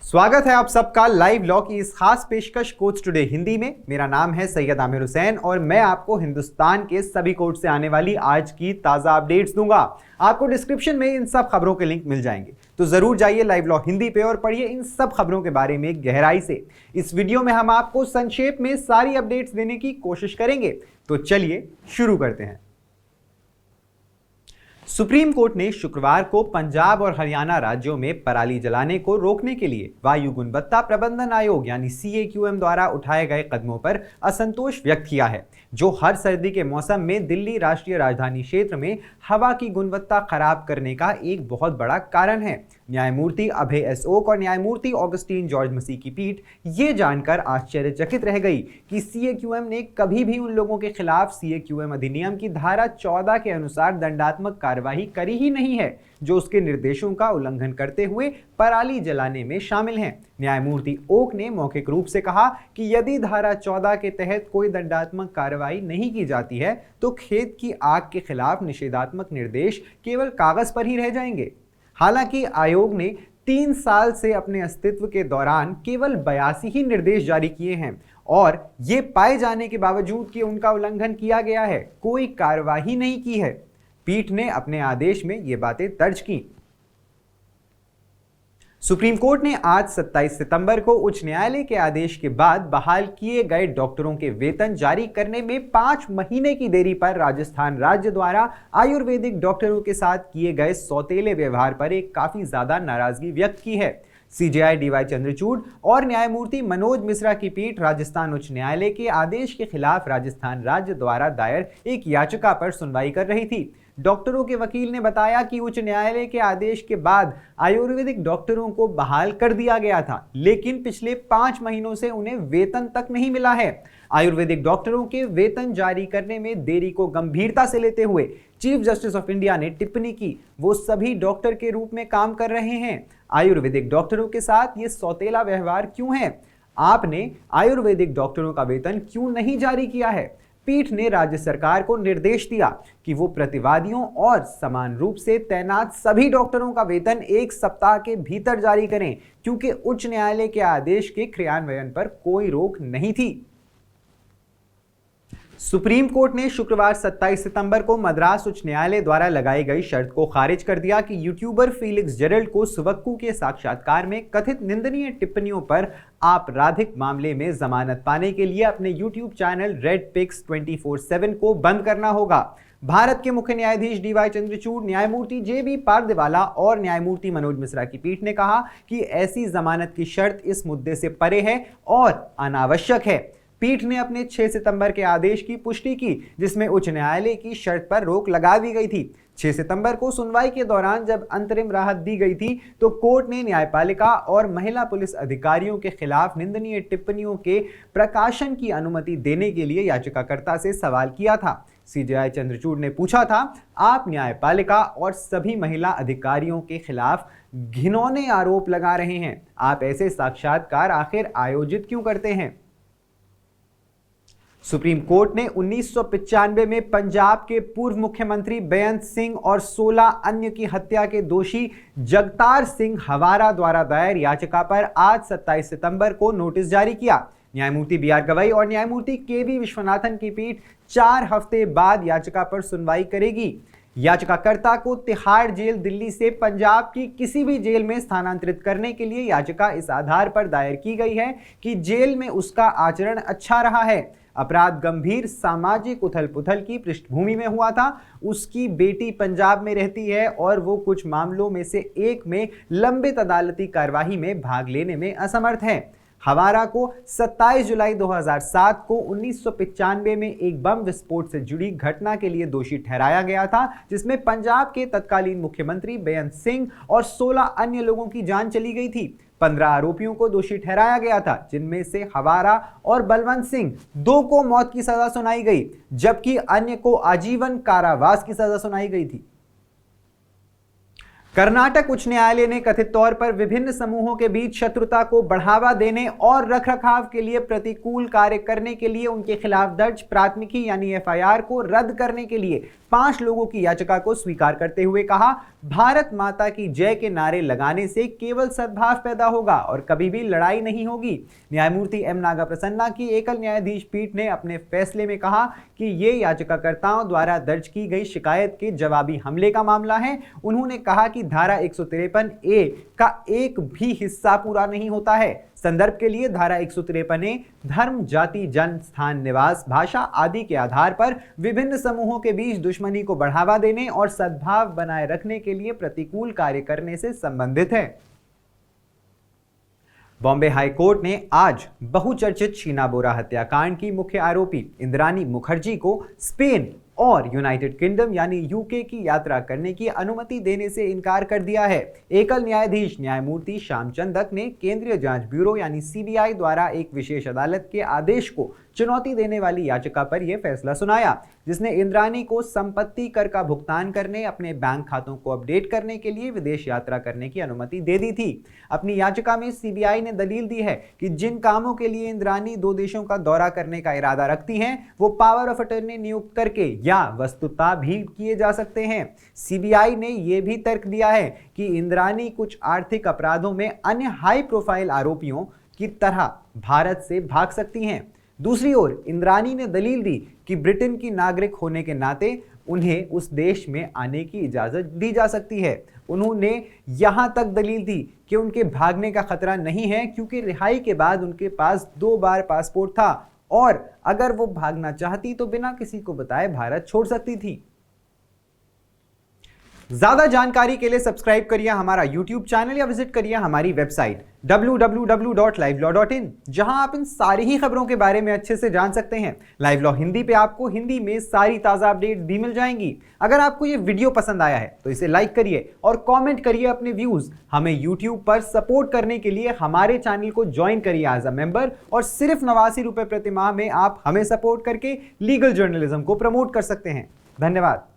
स्वागत है आप सबका लाइव लॉ की इस खास पेशकश कोर्ट्स टुडे हिंदी में। मेरा नाम है सैयद आमिर हुसैन और मैं आपको हिंदुस्तान के सभी कोर्ट से आने वाली आज की ताज़ा अपडेट्स दूंगा। आपको डिस्क्रिप्शन में इन सब खबरों के लिंक मिल जाएंगे, तो जरूर जाइए लाइव लॉ हिंदी पे और पढ़िए इन सब खबरों के बारे में गहराई से। इस वीडियो में हम आपको संक्षेप में सारी अपडेट्स देने की कोशिश करेंगे, तो चलिए शुरू करते हैं। सुप्रीम कोर्ट ने शुक्रवार को पंजाब और हरियाणा राज्यों में पराली जलाने को रोकने के लिए वायु गुणवत्ता प्रबंधन आयोग यानी CAQM द्वारा उठाए गए कदमों पर असंतोष व्यक्त किया है, जो हर सर्दी के मौसम में दिल्ली राष्ट्रीय राजधानी क्षेत्र में हवा की गुणवत्ता खराब करने का एक बहुत बड़ा कारण है। न्यायमूर्ति अभय एस ओक और न्यायमूर्ति ऑगस्टीन जॉर्ज मसी की पीठ ये जानकर आश्चर्यचकित रह गई कि CAQM ने कभी भी उन लोगों के खिलाफ CAQM अधिनियम की धारा 14 के अनुसार दंडात्मक कार्यवाही करी ही नहीं है, जो उसके निर्देशों का उल्लंघन करते हुए पराली जलाने में शामिल हैं। न्यायमूर्ति ओक ने मौखिक रूप से कहा कि यदि धारा 14 के तहत कोई दंडात्मक कार्रवाई नहीं की जाती है तो खेत की आग के खिलाफ निषेधात्मक निर्देश केवल कागज पर ही रह जाएंगे। हालांकि आयोग ने 3 साल से अपने अस्तित्व के दौरान केवल 82 ही निर्देश जारी किए हैं और ये पाए जाने के बावजूद कि उनका उल्लंघन किया गया है, कोई कार्यवाही नहीं की है। पीठ ने अपने आदेश में ये बातें दर्ज की। सुप्रीम कोर्ट ने आज 27 सितंबर को उच्च न्यायालय के आदेश के बाद बहाल किए गए डॉक्टरों के वेतन जारी करने में 5 महीने की देरी पर राजस्थान राज्य द्वारा आयुर्वेदिक डॉक्टरों के साथ किए गए सौतेले व्यवहार पर एक काफी ज्यादा नाराजगी व्यक्त की है। CJI DY चंद्रचूड़ और न्यायमूर्ति मनोज मिश्रा की पीठ राजस्थान उच्च न्यायालय के आदेश के खिलाफ राजस्थान राज्य द्वारा दायर एक याचिका पर सुनवाई कर रही थी। डॉक्टरों के वकील ने बताया कि उच्च न्यायालय के आदेश के बाद आयुर्वेदिक डॉक्टरों को बहाल कर दिया गया था, लेकिन पिछले 5 महीनों से उन्हें वेतन तक नहीं मिला है। आयुर्वेदिक डॉक्टरों के वेतन जारी करने में देरी को गंभीरता से लेते हुए चीफ जस्टिस ऑफ इंडिया ने टिप्पणी की, वो सभी डॉक्टर के रूप में काम कर रहे हैं। आयुर्वेदिक डॉक्टरों के साथ ये सौतेला व्यवहार क्यों है? आपने आयुर्वेदिक डॉक्टरों का वेतन क्यों नहीं जारी किया है? पीठ ने राज्य सरकार को निर्देश दिया कि वो प्रतिवादियों और समान रूप से तैनात सभी डॉक्टरों का वेतन 1 सप्ताह के भीतर जारी करें, क्योंकि उच्च न्यायालय के आदेश के क्रियान्वयन पर कोई रोक नहीं थी। सुप्रीम कोर्ट ने शुक्रवार 27 सितंबर को मद्रास उच्च न्यायालय द्वारा लगाई गई शर्त को खारिज कर दिया कि यूट्यूबर फीलिक्स जेरल्ड को सुवक्कू के साक्षात्कार में कथित निंदनीय टिप्पणियों पर आपराधिक मामले में जमानत पाने के लिए अपने यूट्यूब चैनल रेड पिक्स 24/7 को बंद करना होगा। भारत के मुख्य न्यायाधीश DY चंद्रचूड़, न्यायमूर्ति JB पारदेवाला और न्यायमूर्ति मनोज मिश्रा की पीठ ने कहा कि ऐसी जमानत की शर्त इस मुद्दे से परे है और अनावश्यक है। पीठ ने अपने 6 सितंबर के आदेश की पुष्टि की, जिसमें उच्च न्यायालय की शर्त पर रोक लगा दी गई थी। 6 सितंबर को सुनवाई के दौरान जब अंतरिम राहत दी गई थी तो कोर्ट ने न्यायपालिका और महिला पुलिस अधिकारियों के खिलाफ निंदनीय टिप्पणियों के प्रकाशन की अनुमति देने के लिए याचिकाकर्ता से सवाल किया था। CJI चंद्रचूड़ ने पूछा था, आप न्यायपालिका और सभी महिला अधिकारियों के खिलाफ घिनौने आरोप लगा रहे हैं, आप ऐसे साक्षात्कार आखिर आयोजित क्यों करते हैं? सुप्रीम कोर्ट ने 1995 में पंजाब के पूर्व मुख्यमंत्री बेअंत सिंह और 16 अन्य की हत्या के दोषी जगतार सिंह हवारा द्वारा दायर याचिका पर आज 27 सितंबर को नोटिस जारी किया। न्यायमूर्ति BR गवई और न्यायमूर्ति KV विश्वनाथन की पीठ 4 हफ्ते बाद याचिका पर सुनवाई करेगी। याचिकाकर्ता को तिहाड़ जेल दिल्ली से पंजाब की किसी भी जेल में स्थानांतरित करने के लिए याचिका इस आधार पर दायर की गई है कि जेल में उसका आचरण अच्छा रहा है, अपराध गंभीर सामाजिक उथल पुथल की पृष्ठभूमि में हुआ था, उसकी बेटी पंजाब में रहती है और वो कुछ मामलों में से एक में लंबित अदालती कार्यवाही में भाग लेने में असमर्थ है। हवारा को 27 जुलाई 2007 को 1995 में एक बम विस्फोट से जुड़ी घटना के लिए दोषी ठहराया गया था, जिसमें पंजाब के तत्कालीन मुख्यमंत्री बेअंत सिंह और 16 अन्य लोगों की जान चली गई थी। 15 आरोपियों को दोषी ठहराया गया था, जिनमें से हवारा और बलवंत सिंह 2 को मौत की सजा सुनाई गई, जबकि अन्य को आजीवन कारावास की सजा सुनाई गई थी। कर्नाटक उच्च न्यायालय ने कथित तौर पर विभिन्न समूहों के बीच शत्रुता को बढ़ावा देने और रखरखाव के लिए प्रतिकूल कार्य करने के लिए उनके खिलाफ दर्ज प्राथमिकी यानी एफआईआर को रद्द करने के लिए 5 लोगों की याचिका को स्वीकार करते हुए कहा, भारत माता की जय के नारे लगाने से केवल सद्भाव पैदा होगा और कभी भी लड़ाई नहीं होगी। न्यायमूर्ति एम नागाप्रसन्ना की एकल न्यायाधीश पीठ ने अपने फैसले में कहा कि ये याचिकाकर्ताओं द्वारा दर्ज की गई शिकायत के जवाबी हमले का मामला है। उन्होंने कहा कि धारा 153 ए का एक भी हिस्सा पूरा नहीं होता है। संदर्भ के लिए धारा 153 ए धर्म, जाति, जन, स्थान, निवास, भाषा आदि के आधार पर विभिन्न समूहों के बीच दुश्मनी को बढ़ावा देने और सद्भाव बनाए रखने के लिए प्रतिकूल कार्य करने से संबंधित है। बॉम्बे हाई कोर्ट ने आज बहुचर्चित शीना बोरा हत्याकांड की मुख्य आरोपी इंद्राणी मुखर्जी को स्पेन और यूनाइटेड किंगडम यानी यूके की यात्रा करने की अनुमति देने से इनकार कर दिया है। एकल न्यायाधीश न्यायमूर्ति श्यामचंदक ने केंद्रीय जांच ब्यूरो यानी सीबीआई द्वारा एक विशेष अदालत के आदेश को चुनौती देने वाली याचिका पर यह फैसला सुनाया, जिसने इंद्राणी को संपत्ति कर का भुगतान करने, अपने बैंक खातों को अपडेट करने के लिए विदेश यात्रा करने की अनुमति दे दी थी। अपनी याचिका में सीबीआई ने दलील दी है कि जिन कामों के लिए इंद्राणी 2 देशों का दौरा करने का इरादा रखती हैं, वो पावर ऑफ अटर्नी नियुक्त करके या वस्तुतः भी किए जा सकते हैं। सीबीआई ने यह भी तर्क दिया है कि इंद्राणी कुछ आर्थिक अपराधों में अन्य हाई प्रोफाइल आरोपियों की तरह भारत से भाग सकती हैं। दूसरी ओर इंद्राणी ने दलील दी कि ब्रिटेन की नागरिक होने के नाते उन्हें उस देश में आने की इजाजत दी जा सकती है। उन्होंने यहां तक दलील दी कि उनके भागने का खतरा नहीं है क्योंकि रिहाई के बाद उनके पास 2 बार पासपोर्ट था और अगर वो भागना चाहती तो बिना किसी को बताए भारत छोड़ सकती थी। ज्यादा जानकारी के लिए सब्सक्राइब करिए हमारा YouTube चैनल या विजिट करिए हमारी वेबसाइट www.livelawin, जहां आप इन सारी ही खबरों के बारे में अच्छे से जान सकते हैं। लाइव लॉ हिंदी पे आपको हिंदी में सारी ताजा अपडेट भी मिल जाएंगी। अगर आपको ये वीडियो पसंद आया है तो इसे लाइक करिए और कमेंट करिए अपने व्यूज। हमें YouTube पर सपोर्ट करने के लिए हमारे चैनल को ज्वाइन करिए एज अ मेंबर और सिर्फ 89 रुपए प्रति माह में आप हमें सपोर्ट करके लीगल जर्नलिज्म को प्रमोट कर सकते हैं। धन्यवाद।